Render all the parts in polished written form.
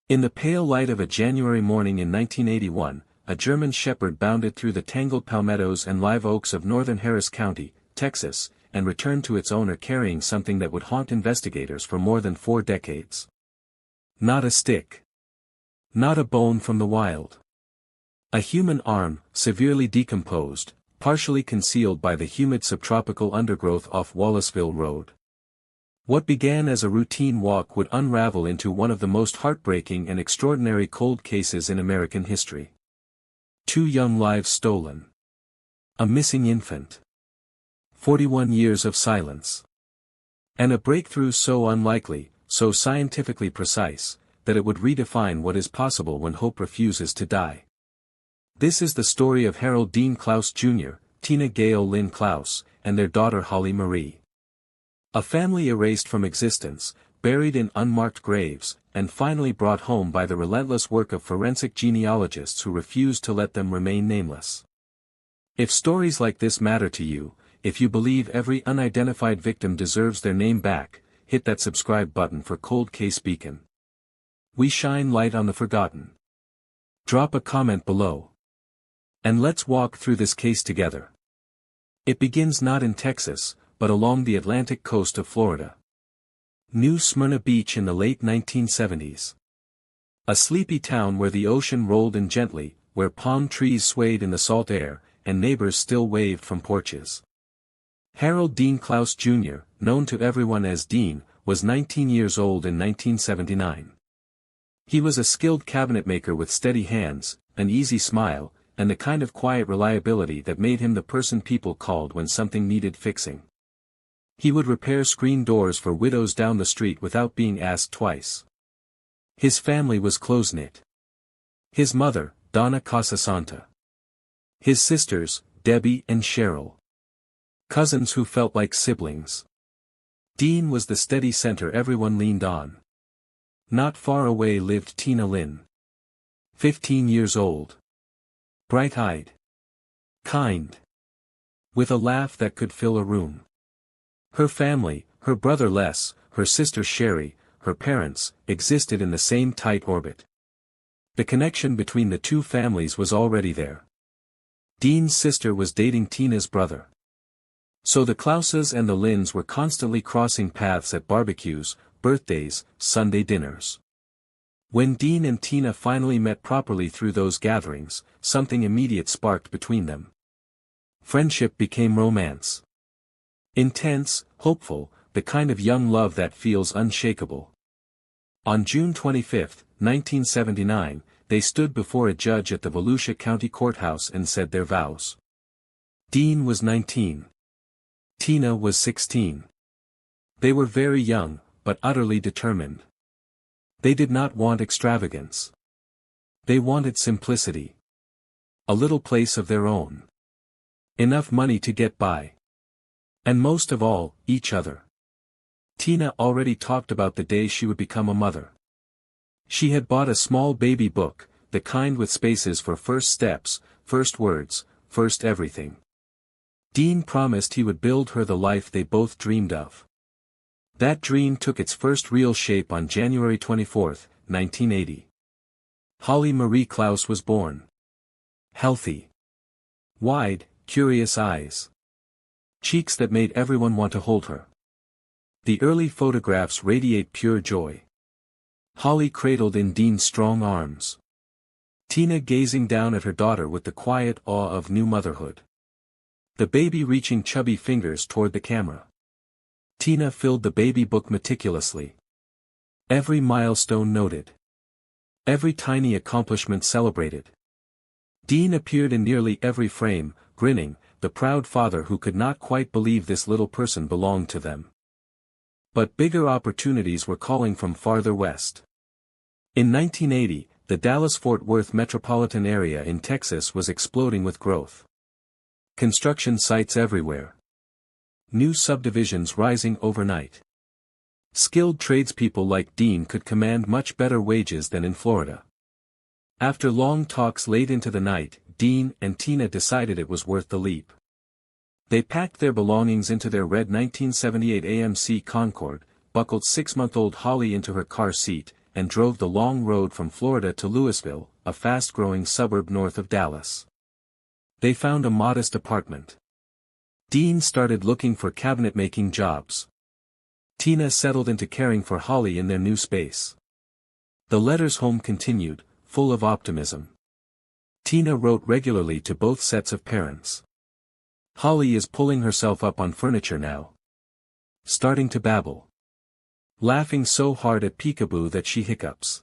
In the pale light of a January morning in 1981, a German shepherd bounded through the tangled palmettos and live oaks of northern Harris County, Texas, and returned to its owner carrying something that would haunt investigators for more than 4 decades. Not a stick. Not a bone from the wild. A human arm, severely decomposed, partially concealed by the humid subtropical undergrowth off Wallaceville Road. What began as a routine walk would unravel into one of the most heartbreaking and extraordinary cold cases in American history. 2 young lives stolen. A missing infant. 41 years of silence. And a breakthrough so unlikely, so scientifically precise, that it would redefine what is possible when hope refuses to die. This is the story of Harold Dean Clouse Jr., Tina Gail Lynn Clouse, and their daughter Holly Marie. A family erased from existence, buried in unmarked graves, and finally brought home by the relentless work of forensic genealogists who refused to let them remain nameless. If stories like this matter to you, if you believe every unidentified victim deserves their name back, hit that subscribe button for Cold Case Beacon. We shine light on the forgotten. Drop a comment below. And let's walk through this case together. It begins not in Texas, but along the Atlantic coast of Florida. New Smyrna Beach in the late 1970s. A sleepy town where the ocean rolled in gently, where palm trees swayed in the salt air, and neighbors still waved from porches. Harold Dean Clouse Jr., known to everyone as Dean, was 19 years old in 1979. He was a skilled cabinetmaker with steady hands, an easy smile, and the kind of quiet reliability that made him the person people called when something needed fixing. He would repair screen doors for widows down the street without being asked twice. His family was close-knit. His mother, Donna Casasanta. His sisters, Debbie and Cheryl. Cousins who felt like siblings. Dean was the steady center everyone leaned on. Not far away lived Tina Lynn. 15 years old. Bright-eyed. Kind. With a laugh that could fill a room. Her family, her brother Les, her sister Sherry, her parents, existed in the same tight orbit. The connection between the two families was already there. Dean's sister was dating Tina's brother. So the Clouses and the Lynns were constantly crossing paths at barbecues, birthdays, Sunday dinners. When Dean and Tina finally met properly through those gatherings, something immediate sparked between them. Friendship became romance. Intense, hopeful, the kind of young love that feels unshakable. On June 25, 1979, they stood before a judge at the Volusia County Courthouse and said their vows. Dean was 19. Tina was 16. They were very young, but utterly determined. They did not want extravagance. They wanted simplicity. A little place of their own. Enough money to get by. And most of all, each other. Tina already talked about the day she would become a mother. She had bought a small baby book, the kind with spaces for first steps, first words, first everything. Dean promised he would build her the life they both dreamed of. That dream took its first real shape on January 24, 1980. Holly Marie Clouse was born. Healthy. Wide, curious eyes. Cheeks that made everyone want to hold her. The early photographs radiate pure joy. Holly cradled in Dean's strong arms. Tina gazing down at her daughter with the quiet awe of new motherhood. The baby reaching chubby fingers toward the camera. Tina filled the baby book meticulously. Every milestone noted. Every tiny accomplishment celebrated. Dean appeared in nearly every frame, grinning, the proud father who could not quite believe this little person belonged to them. But bigger opportunities were calling from farther west. In 1980, the Dallas-Fort Worth metropolitan area in Texas was exploding with growth. Construction sites everywhere. New subdivisions rising overnight. Skilled tradespeople like Dean could command much better wages than in Florida. After long talks late into the night, Dean and Tina decided it was worth the leap. They packed their belongings into their red 1978 AMC Concorde, buckled 6-month-old Holly into her car seat, and drove the long road from Florida to Louisville, a fast-growing suburb north of Dallas. They found a modest apartment. Dean started looking for cabinet-making jobs. Tina settled into caring for Holly in their new space. The letters home continued, full of optimism. Tina wrote regularly to both sets of parents. Holly is pulling herself up on furniture now. Starting to babble. Laughing so hard at peekaboo that she hiccups.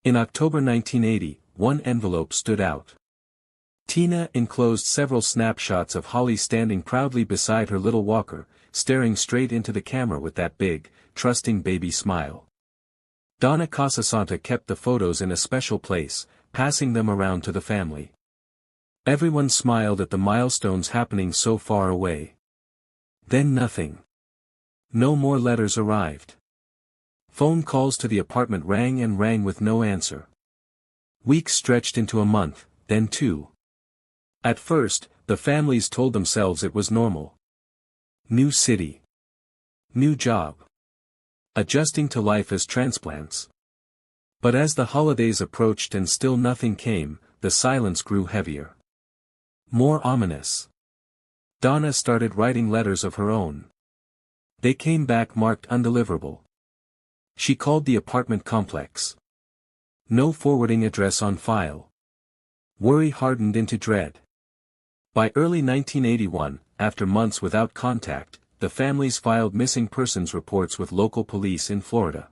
In October 1980, one envelope stood out. Tina enclosed several snapshots of Holly standing proudly beside her little walker, staring straight into the camera with that big, trusting baby smile. Donna Casasanta kept the photos in a special place, passing them around to the family. Everyone smiled at the milestones happening so far away. Then nothing. No more letters arrived. Phone calls to the apartment rang and rang with no answer. Weeks stretched into a month, then 2. At first, the families told themselves it was normal. New city. New job. Adjusting to life as transplants. But as the holidays approached and still nothing came, the silence grew heavier. More ominous. Donna started writing letters of her own. They came back marked undeliverable. She called the apartment complex. No forwarding address on file. Worry hardened into dread. By early 1981, after months without contact, the families filed missing persons reports with local police in Florida.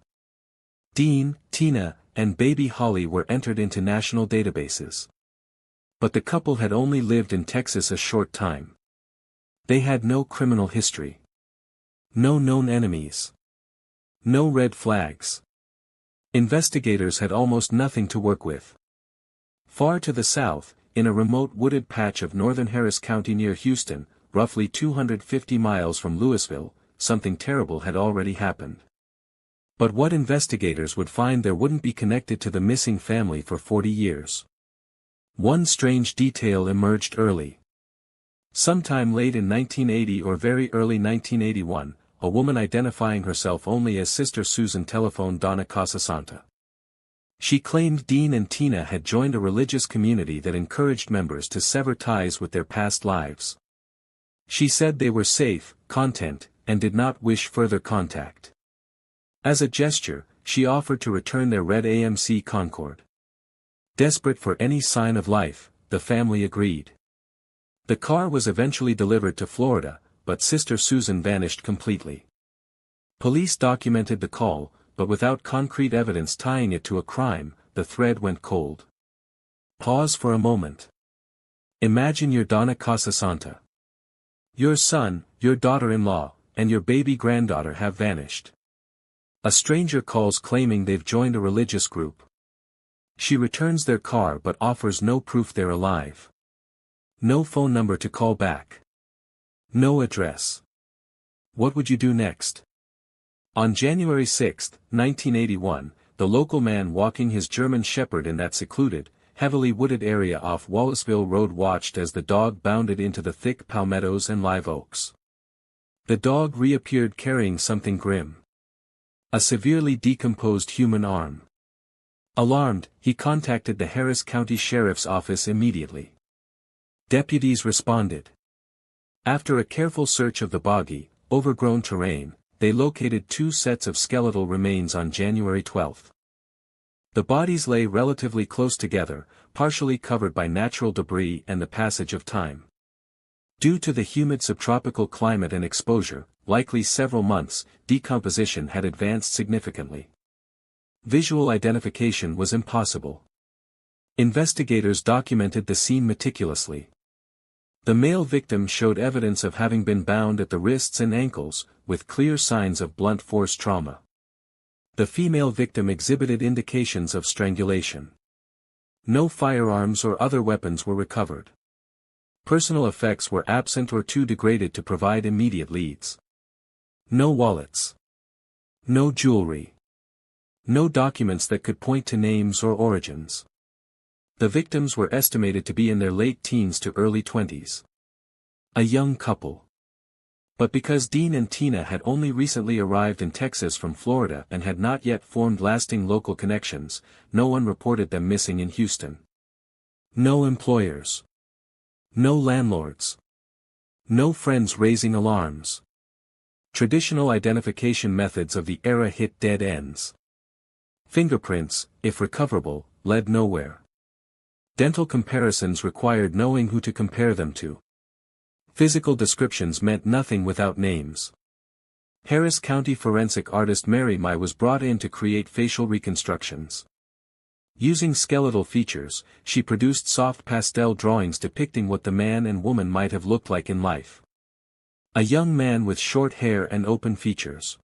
Dean, Tina, and baby Holly were entered into national databases. But the couple had only lived in Texas a short time. They had no criminal history. No known enemies. No red flags. Investigators had almost nothing to work with. Far to the south, in a remote wooded patch of northern Harris County near Houston, roughly 250 miles from Louisville, something terrible had already happened. But what investigators would find there wouldn't be connected to the missing family for 40 years. One strange detail emerged early. Sometime late in 1980 or very early 1981, a woman identifying herself only as Sister Susan telephoned Donna Casasanta. She claimed Dean and Tina had joined a religious community that encouraged members to sever ties with their past lives. She said they were safe, content, and did not wish further contact. As a gesture, she offered to return their red AMC Concorde. Desperate for any sign of life, the family agreed. The car was eventually delivered to Florida, but Sister Susan vanished completely. Police documented the call, but without concrete evidence tying it to a crime, the thread went cold. Pause for a moment. Imagine your Donna Casasanta. Your son, your daughter-in-law, and your baby granddaughter have vanished. A stranger calls claiming they've joined a religious group. She returns their car but offers no proof they're alive. No phone number to call back. No address. What would you do next? On January 6, 1981, the local man walking his German Shepherd in that secluded, heavily wooded area off Wallaceville Road watched as the dog bounded into the thick palmettos and live oaks. The dog reappeared carrying something grim. A severely decomposed human arm. Alarmed, he contacted the Harris County Sheriff's Office immediately. Deputies responded. After a careful search of the boggy, overgrown terrain, they located 2 sets of skeletal remains on January 12. The bodies lay relatively close together, partially covered by natural debris and the passage of time. Due to the humid subtropical climate and exposure, likely several months, decomposition had advanced significantly. Visual identification was impossible. Investigators documented the scene meticulously. The male victim showed evidence of having been bound at the wrists and ankles, with clear signs of blunt force trauma. The female victim exhibited indications of strangulation. No firearms or other weapons were recovered. Personal effects were absent or too degraded to provide immediate leads. No wallets. No jewelry. No documents that could point to names or origins. The victims were estimated to be in their late teens to early 20s. A young couple. But because Dean and Tina had only recently arrived in Texas from Florida and had not yet formed lasting local connections, no one reported them missing in Houston. No employers. No landlords. No friends raising alarms. Traditional identification methods of the era hit dead ends. Fingerprints, if recoverable, led nowhere. Dental comparisons required knowing who to compare them to. Physical descriptions meant nothing without names. Harris County forensic artist Mary Mai was brought in to create facial reconstructions. Using skeletal features, she produced soft pastel drawings depicting what the man and woman might have looked like in life. A young man with short hair and open features.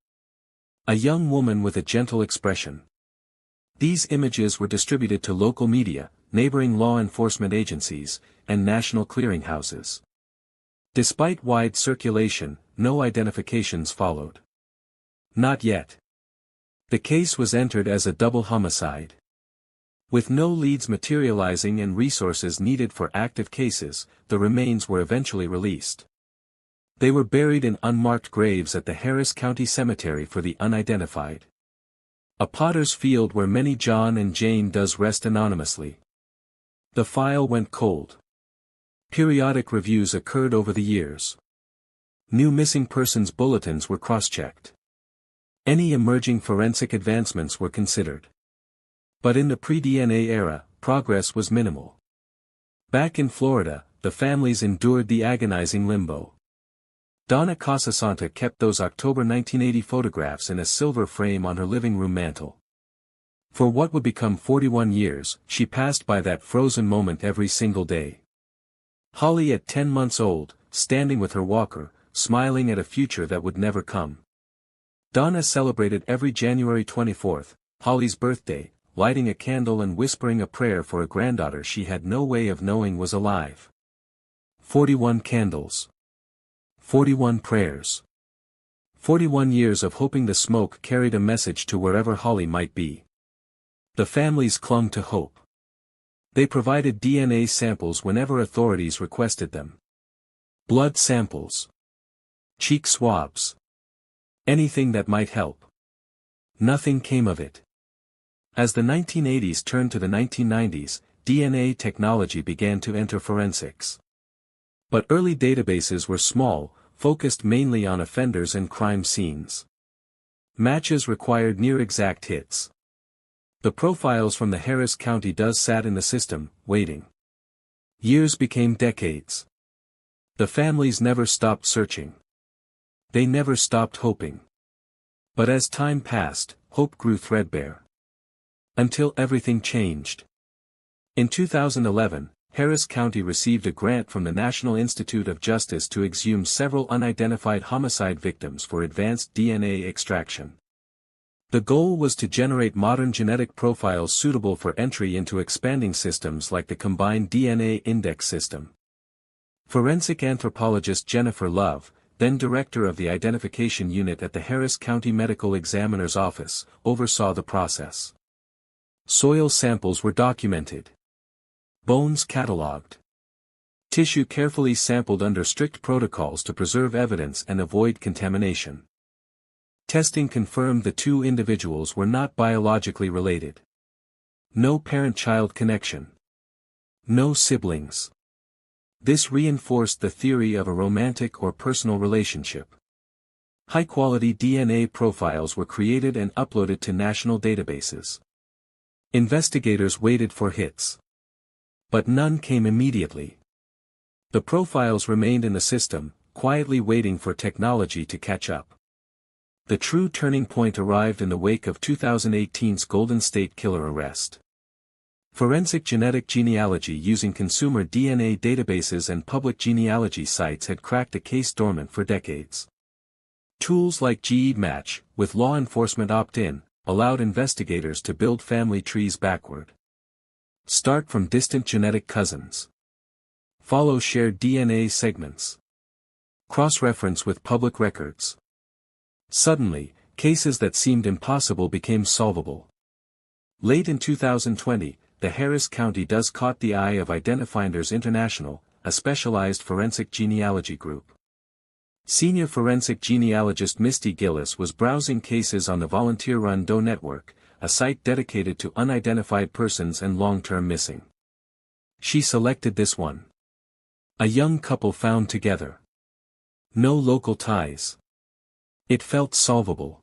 A young woman with a gentle expression. These images were distributed to local media, neighboring law enforcement agencies, and national clearinghouses. Despite wide circulation, no identifications followed. Not yet. The case was entered as a double homicide. With no leads materializing and resources needed for active cases, the remains were eventually released. They were buried in unmarked graves at the Harris County Cemetery for the Unidentified. A potter's field where many John and Jane Does rest anonymously. The file went cold. Periodic reviews occurred over the years. New missing persons bulletins were cross-checked. Any emerging forensic advancements were considered. But in the pre-DNA era, progress was minimal. Back in Florida, the families endured the agonizing limbo. Donna Casasanta kept those October 1980 photographs in a silver frame on her living room mantel. For what would become 41 years, she passed by that frozen moment every single day. Holly at 10 months old, standing with her walker, smiling at a future that would never come. Donna celebrated every January 24th, Holly's birthday, lighting a candle and whispering a prayer for a granddaughter she had no way of knowing was alive. 41 candles. 41 prayers. 41 years of hoping the smoke carried a message to wherever Holly might be. The families clung to hope. They provided DNA samples whenever authorities requested them. Blood samples. Cheek swabs. Anything that might help. Nothing came of it. As the 1980s turned to the 1990s, DNA technology began to enter forensics. But early databases were small, focused mainly on offenders and crime scenes. Matches required near-exact hits. The profiles from the Harris County Does sat in the system, waiting. Years became decades. The families never stopped searching. They never stopped hoping. But as time passed, hope grew threadbare. Until everything changed. In 2011, Harris County received a grant from the National Institute of Justice to exhume several unidentified homicide victims for advanced DNA extraction. The goal was to generate modern genetic profiles suitable for entry into expanding systems like the Combined DNA Index System. Forensic anthropologist Jennifer Love, then director of the identification unit at the Harris County Medical Examiner's Office, oversaw the process. Soil samples were documented. Bones catalogued. Tissue carefully sampled under strict protocols to preserve evidence and avoid contamination. Testing confirmed the two individuals were not biologically related. No parent-child connection. No siblings. This reinforced the theory of a romantic or personal relationship. High-quality DNA profiles were created and uploaded to national databases. Investigators waited for hits. But none came immediately. The profiles remained in the system, quietly waiting for technology to catch up. The true turning point arrived in the wake of 2018's Golden State Killer arrest. Forensic genetic genealogy using consumer DNA databases and public genealogy sites had cracked a case dormant for decades. Tools like GEMatch, with law enforcement opt-in, allowed investigators to build family trees backward. Start from distant genetic cousins. Follow shared DNA segments. Cross-reference with public records. Suddenly, cases that seemed impossible became solvable. Late in 2020, the Harris County Does caught the eye of Identifinders International, a specialized forensic genealogy group. Senior forensic genealogist Misty Gillis was browsing cases on the volunteer-run Doe network, a site dedicated to unidentified persons and long-term missing. She selected this one. A young couple found together. No local ties. It felt solvable.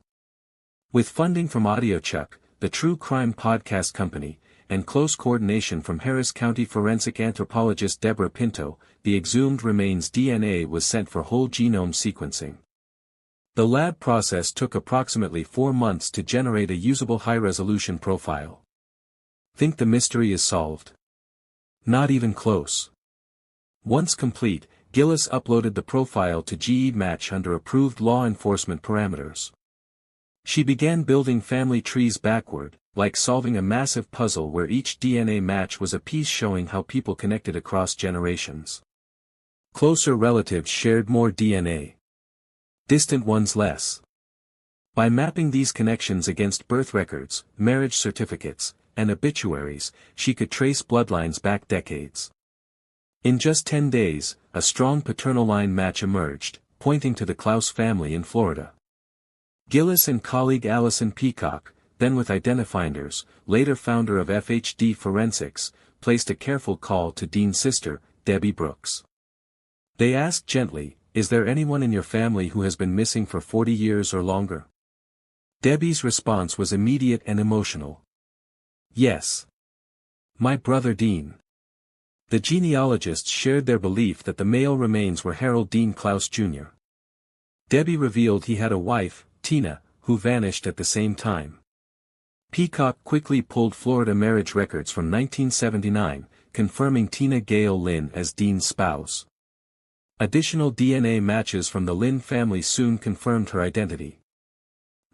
With funding from AudioChuck, the true crime podcast company, and close coordination from Harris County forensic anthropologist Deborah Pinto, the exhumed remains DNA was sent for whole genome sequencing. The lab process took approximately 4 months to generate a usable high-resolution profile. Think the mystery is solved? Not even close. Once complete, Gillis uploaded the profile to GEDmatch under approved law enforcement parameters. She began building family trees backward, like solving a massive puzzle where each DNA match was a piece showing how people connected across generations. Closer relatives shared more DNA. Distant ones less. By mapping these connections against birth records, marriage certificates, and obituaries, she could trace bloodlines back decades. In just 10 days, a strong paternal line match emerged, pointing to the Clouse family in Florida. Gillis and colleague Allison Peacock, then with Identifinders, later founder of FHD Forensics, placed a careful call to Dean's sister, Debbie Brooks. They asked gently, "Is there anyone in your family who has been missing for 40 years or longer?" Debbie's response was immediate and emotional. "Yes. My brother Dean." The genealogists shared their belief that the male remains were Harold Dean Clouse Jr. Debbie revealed he had a wife, Tina, who vanished at the same time. Peacock quickly pulled Florida marriage records from 1979, confirming Tina Gail Lynn as Dean's spouse. Additional DNA matches from the Lynn family soon confirmed her identity.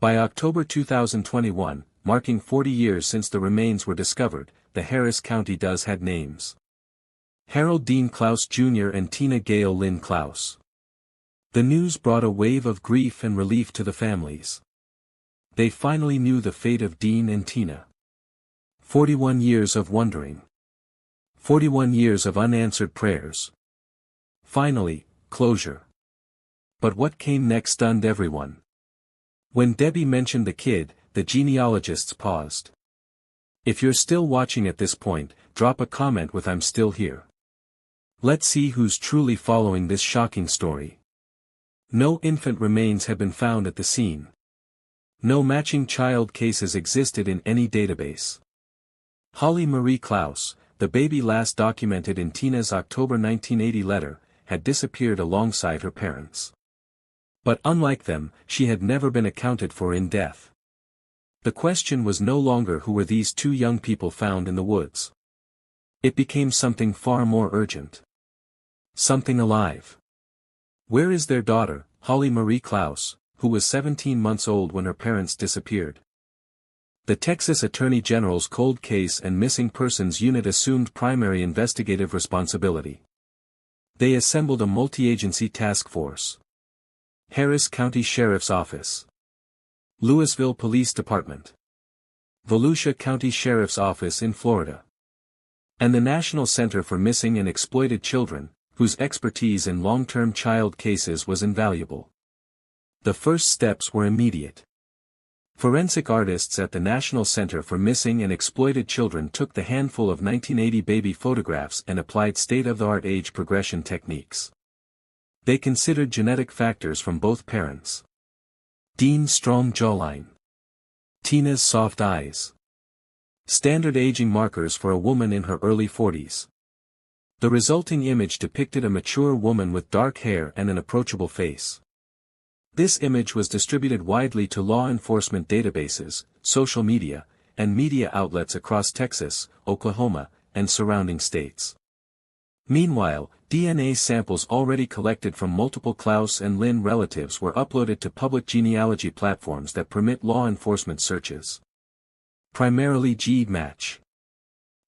By October 2021, marking 40 years since the remains were discovered, the Harris County Does had names. Harold Dean Clouse Jr. and Tina Gail Lynn Clouse. The news brought a wave of grief and relief to the families. They finally knew the fate of Dean and Tina. 41 years of wondering. 41 years of unanswered prayers. Finally, closure. But what came next stunned everyone. When Debbie mentioned the kid, the genealogists paused. If you're still watching at this point, drop a comment with "I'm still here." Let's see who's truly following this shocking story. No infant remains had been found at the scene. No matching child cases existed in any database. Holly Marie Clouse, the baby last documented in Tina's October 1980 letter, had disappeared alongside her parents. But unlike them, she had never been accounted for in death. The question was no longer who were these two young people found in the woods. It became something far more urgent. Something alive. Where is their daughter, Holly Marie Clouse, who was 17 months old when her parents disappeared? The Texas Attorney General's Cold Case and Missing Persons Unit assumed primary investigative responsibility. They assembled a multi-agency task force. Harris County Sheriff's Office. Louisville Police Department. Volusia County Sheriff's Office in Florida. And the National Center for Missing and Exploited Children, whose expertise in long-term child cases was invaluable. The first steps were immediate. Forensic artists at the National Center for Missing and Exploited Children took the handful of 1980 baby photographs and applied state-of-the-art age progression techniques. They considered genetic factors from both parents. Dean's strong jawline. Tina's soft eyes. Standard aging markers for a woman in her early 40s. The resulting image depicted a mature woman with dark hair and an approachable face. This image was distributed widely to law enforcement databases, social media, and media outlets across Texas, Oklahoma, and surrounding states. Meanwhile, DNA samples already collected from multiple Clouse and Lynn relatives were uploaded to public genealogy platforms that permit law enforcement searches. Primarily GEDmatch.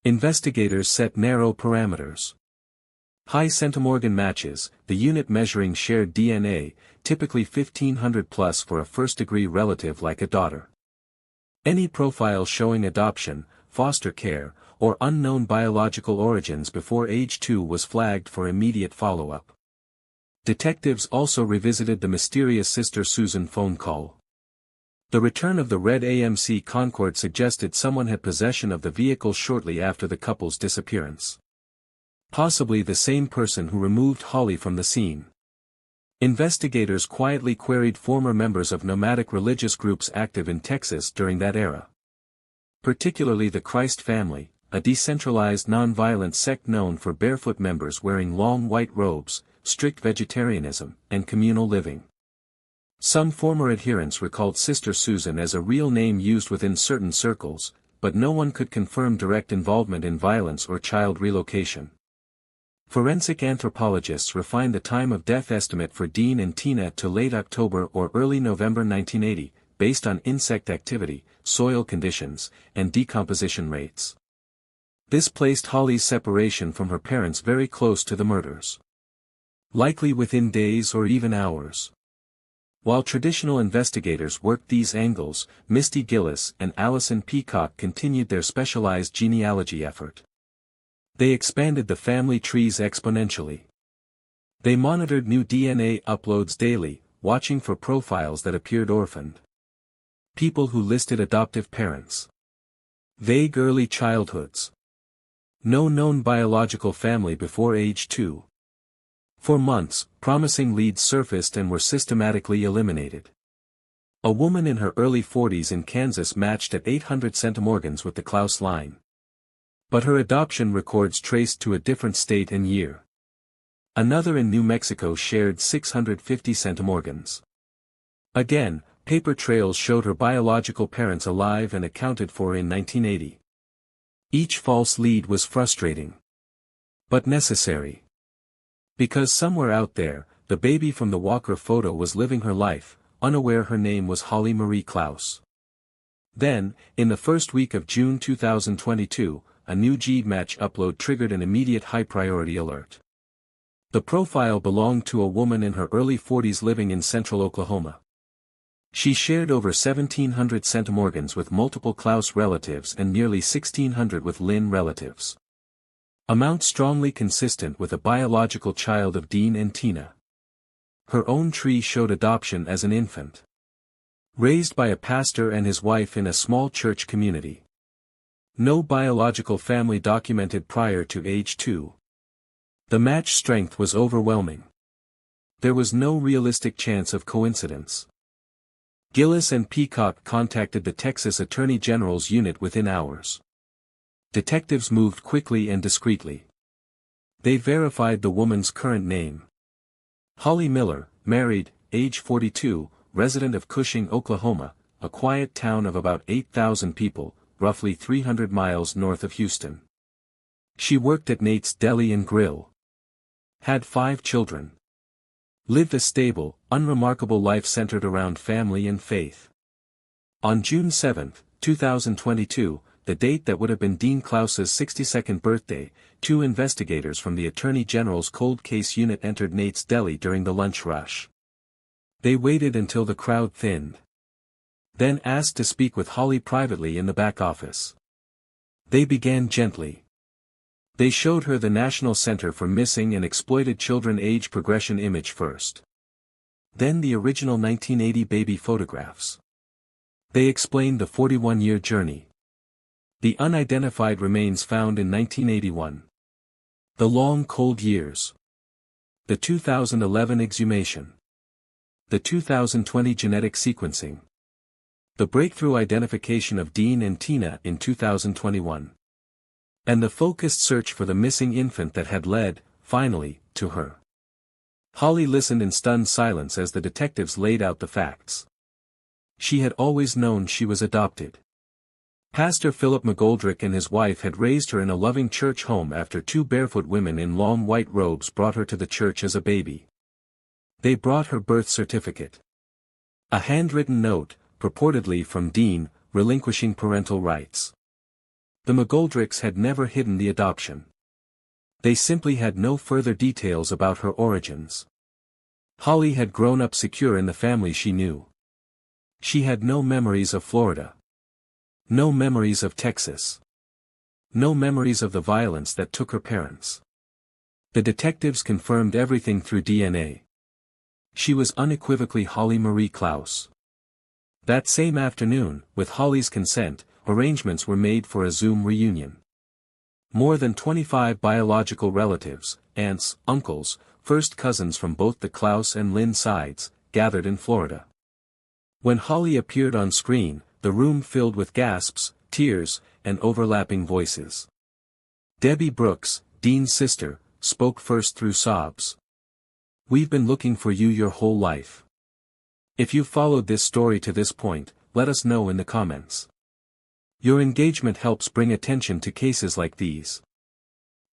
Investigators set narrow parameters. High centimorgan matches, the unit measuring shared DNA, typically 1500 plus for a first-degree relative like a daughter. Any profile showing adoption, foster care, or unknown biological origins before age 2 was flagged for immediate follow-up. Detectives also revisited the mysterious Sister Susan phone call. The return of the red AMC Concorde suggested someone had possession of the vehicle shortly after the couple's disappearance. Possibly the same person who removed Holly from the scene. Investigators quietly queried former members of nomadic religious groups active in Texas during that era. Particularly the Christ family, a decentralized nonviolent sect known for barefoot members wearing long white robes, strict vegetarianism, and communal living. Some former adherents recalled Sister Susan as a real name used within certain circles, but no one could confirm direct involvement in violence or child relocation. Forensic anthropologists refined the time of death estimate for Dean and Tina to late October or early November 1980, based on insect activity, soil conditions, and decomposition rates. This placed Holly's separation from her parents very close to the murders. Likely within days or even hours. While traditional investigators worked these angles, Misty Gillis and Allison Peacock continued their specialized genealogy effort. They expanded the family trees exponentially. They monitored new DNA uploads daily, watching for profiles that appeared orphaned. People who listed adoptive parents. Vague early childhoods. No known biological family before age 2. For months, promising leads surfaced and were systematically eliminated. A woman in her early 40s in Kansas matched at 800 centimorgans with the Clouse line. But her adoption records traced to a different state and year. Another in New Mexico shared 650 centimorgans. Again, paper trails showed her biological parents alive and accounted for in 1980. Each false lead was frustrating. But necessary. Because somewhere out there, the baby from the Walker photo was living her life, unaware her name was Holly Marie Clouse. Then, in the first week of June 2022, a new G-Match upload triggered an immediate high-priority alert. The profile belonged to a woman in her early 40s living in central Oklahoma. She shared over 1,700 centimorgans with multiple Clouse relatives and nearly 1,600 with Lynn relatives. Amount strongly consistent with a biological child of Dean and Tina. Her own tree showed adoption as an infant. Raised by a pastor and his wife in a small church community. No biological family documented prior to age 2. The match strength was overwhelming. There was no realistic chance of coincidence. Gillis and Peacock contacted the Texas Attorney General's unit within hours. Detectives moved quickly and discreetly. They verified the woman's current name. Holly Miller, married, age 42, resident of Cushing, Oklahoma, a quiet town of about 8,000 people, roughly 300 miles north of Houston. She worked at Nate's Deli and Grill. Had 5 children. Lived a stable, unremarkable life centered around family and faith. On June 7, 2022, the date that would have been Dean Clouse's 62nd birthday, 2 investigators from the Attorney General's Cold Case Unit entered Nate's Deli during the lunch rush. They waited until the crowd thinned. Then asked to speak with Holly privately in the back office. They began gently. They showed her the National Center for Missing and Exploited Children age progression image first. Then the original 1980 baby photographs. They explained the 41-year journey. The unidentified remains found in 1981. The long cold years. The 2011 exhumation. The 2020 genetic sequencing. The breakthrough identification of Dean and Tina in 2021. And the focused search for the missing infant that had led, finally, to her. Holly listened in stunned silence as the detectives laid out the facts. She had always known she was adopted. Pastor Philip McGoldrick and his wife had raised her in a loving church home after 2 barefoot women in long white robes brought her to the church as a baby. They brought her birth certificate. A handwritten note, purportedly from Dean, relinquishing parental rights. The McGoldricks had never hidden the adoption. They simply had no further details about her origins. Holly had grown up secure in the family she knew. She had no memories of Florida. No memories of Texas. No memories of the violence that took her parents. The detectives confirmed everything through DNA. She was unequivocally Holly Marie Clouse. That same afternoon, with Holly's consent, arrangements were made for a Zoom reunion. More than 25 biological relatives, aunts, uncles, first cousins from both the Clouse and Lynn sides, gathered in Florida. When Holly appeared on screen, the room filled with gasps, tears, and overlapping voices. Debbie Brooks, Dean's sister, spoke first through sobs. "We've been looking for you your whole life. If you've followed this story to this point, let us know in the comments. Your engagement helps bring attention to cases like these."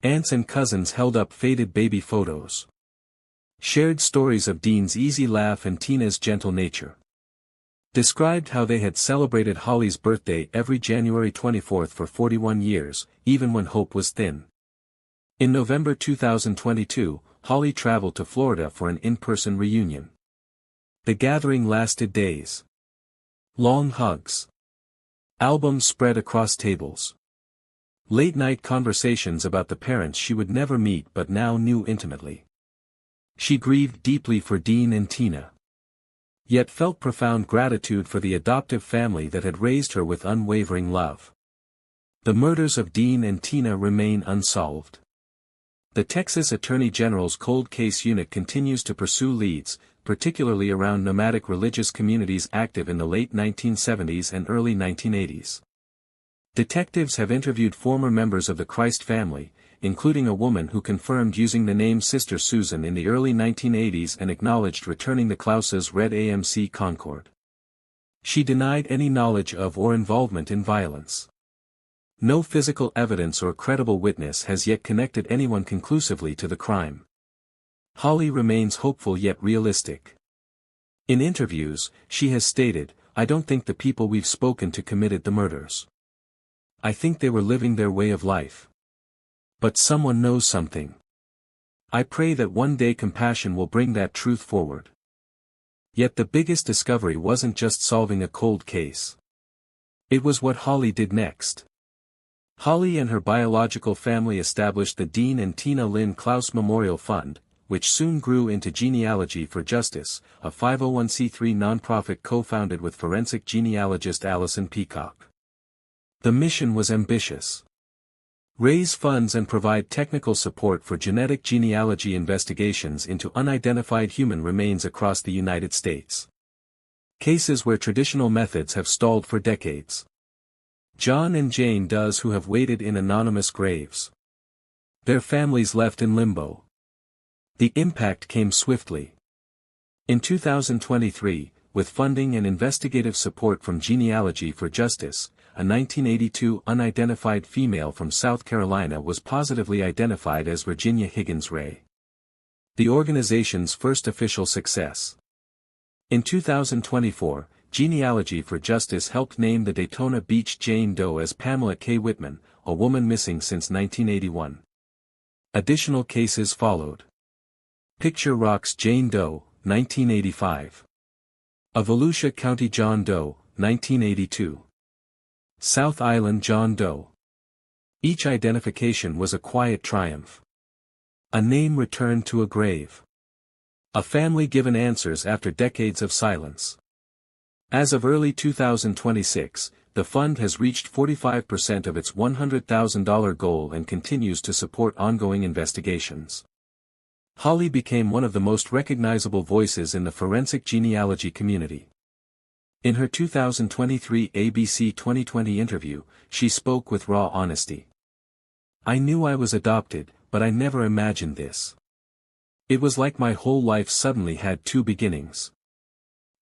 Aunts and cousins held up faded baby photos. Shared stories of Dean's easy laugh and Tina's gentle nature. Described how they had celebrated Holly's birthday every January 24 for 41 years, even when hope was thin. In November 2022, Holly traveled to Florida for an in-person reunion. The gathering lasted days. Long hugs. Albums spread across tables. Late-night conversations about the parents she would never meet but now knew intimately. She grieved deeply for Dean and Tina. Yet felt profound gratitude for the adoptive family that had raised her with unwavering love. The murders of Dean and Tina remain unsolved. The Texas Attorney General's Cold Case Unit continues to pursue leads, particularly around nomadic religious communities active in the late 1970s and early 1980s. Detectives have interviewed former members of the Christ family, including a woman who confirmed using the name Sister Susan in the early 1980s and acknowledged returning the Clouse's red AMC Concorde. She denied any knowledge of or involvement in violence. No physical evidence or credible witness has yet connected anyone conclusively to the crime. Holly remains hopeful yet realistic. In interviews, she has stated, "I don't think the people we've spoken to committed the murders. I think they were living their way of life. But someone knows something. I pray that one day compassion will bring that truth forward." Yet the biggest discovery wasn't just solving a cold case. It was what Holly did next. Holly and her biological family established the Dean and Tina Lynn Clouse Memorial Fund, which soon grew into Genealogy for Justice, a 501c3 nonprofit co-founded with forensic genealogist Allison Peacock. The mission was ambitious. Raise funds and provide technical support for genetic genealogy investigations into unidentified human remains across the United States. Cases where traditional methods have stalled for decades. John and Jane Doe who have waited in anonymous graves. Their families left in limbo. The impact came swiftly. In 2023, with funding and investigative support from Genealogy for Justice, a 1982 unidentified female from South Carolina was positively identified as Virginia Higgins Ray. The organization's first official success. In 2024, Genealogy for Justice helped name the Daytona Beach Jane Doe as Pamela K. Whitman, a woman missing since 1981. Additional cases followed. Picture Rocks Jane Doe, 1985. Of Volusia County John Doe, 1982. South Island John Doe. Each identification was a quiet triumph. A name returned to a grave. A family given answers after decades of silence. As of early 2026, the fund has reached 45% of its $100,000 goal and continues to support ongoing investigations. Holly became one of the most recognizable voices in the forensic genealogy community. In her 2023 ABC 2020 interview, she spoke with raw honesty. "I knew I was adopted, but I never imagined this. It was like my whole life suddenly had two beginnings."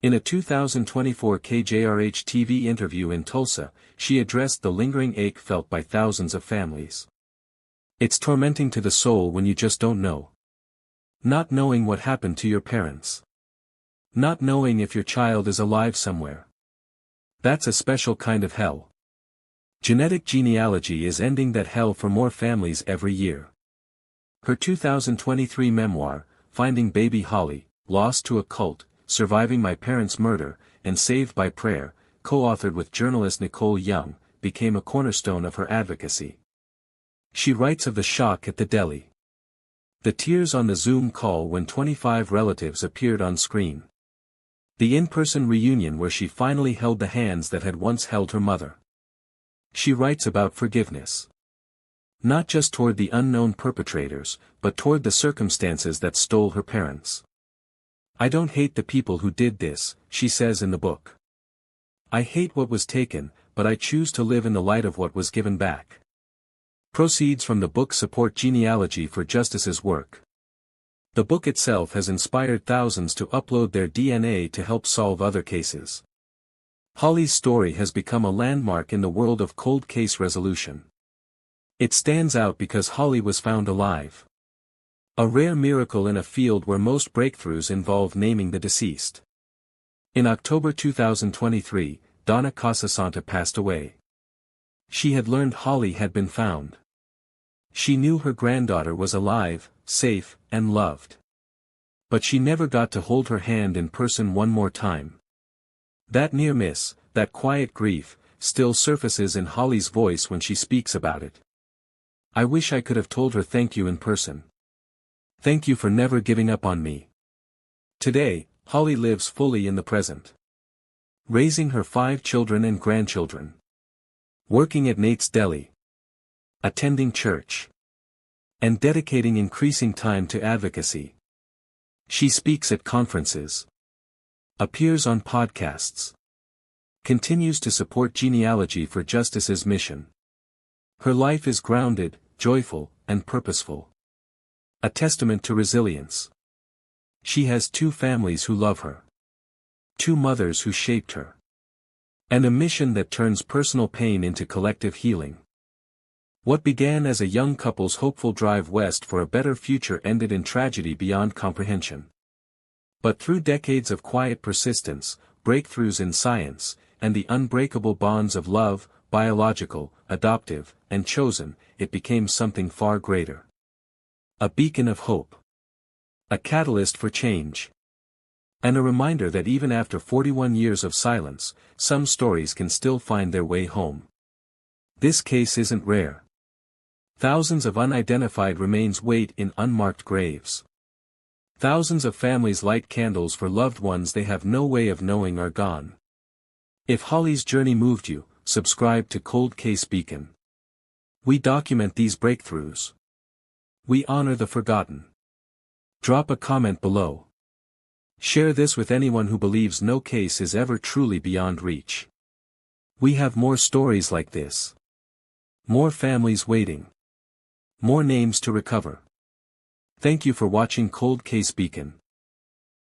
In a 2024 KJRH TV interview in Tulsa, she addressed the lingering ache felt by thousands of families. "It's tormenting to the soul when you just don't know. Not knowing what happened to your parents. Not knowing if your child is alive somewhere. That's a special kind of hell. Genetic genealogy is ending that hell for more families every year." Her 2023 memoir, Finding Baby Holly, Lost to a Cult, Surviving My Parents' Murder, and Saved by Prayer, co-authored with journalist Nicole Young, became a cornerstone of her advocacy. She writes of the shock at the deli. The tears on the Zoom call when 25 relatives appeared on screen. The in-person reunion where she finally held the hands that had once held her mother. She writes about forgiveness. Not just toward the unknown perpetrators, but toward the circumstances that stole her parents. I don't hate the people who did this, she says in the book. I hate what was taken, but I choose to live in the light of what was given back. Proceeds from the book support Genealogy for Justice's work. The book itself has inspired thousands to upload their DNA to help solve other cases. Holly's story has become a landmark in the world of cold case resolution. It stands out because Holly was found alive. A rare miracle in a field where most breakthroughs involve naming the deceased. In October 2023, Donna Casasanta passed away. She had learned Holly had been found. She knew her granddaughter was alive, safe, and loved. But she never got to hold her hand in person one more time. That near miss, that quiet grief, still surfaces in Holly's voice when she speaks about it. I wish I could have told her thank you in person. Thank you for never giving up on me. Today, Holly lives fully in the present. Raising her 5 children and grandchildren. Working at Nate's Deli. Attending church. And dedicating increasing time to advocacy. She speaks at conferences. Appears on podcasts. Continues to support Genealogy for Justice's mission. Her life is grounded, joyful, and purposeful. A testament to resilience. She has 2 families who love her. 2 mothers who shaped her. And a mission that turns personal pain into collective healing. What began as a young couple's hopeful drive west for a better future ended in tragedy beyond comprehension. But through decades of quiet persistence, breakthroughs in science, and the unbreakable bonds of love, biological, adoptive, and chosen, it became something far greater. A beacon of hope. A catalyst for change. And a reminder that even after 41 years of silence, some stories can still find their way home. This case isn't rare. Thousands of unidentified remains wait in unmarked graves. Thousands of families light candles for loved ones they have no way of knowing are gone. If Holly's journey moved you, subscribe to Cold Case Beacon. We document these breakthroughs. We honor the forgotten. Drop a comment below. Share this with anyone who believes no case is ever truly beyond reach. We have more stories like this. More families waiting. More names to recover. Thank you for watching Cold Case Beacon.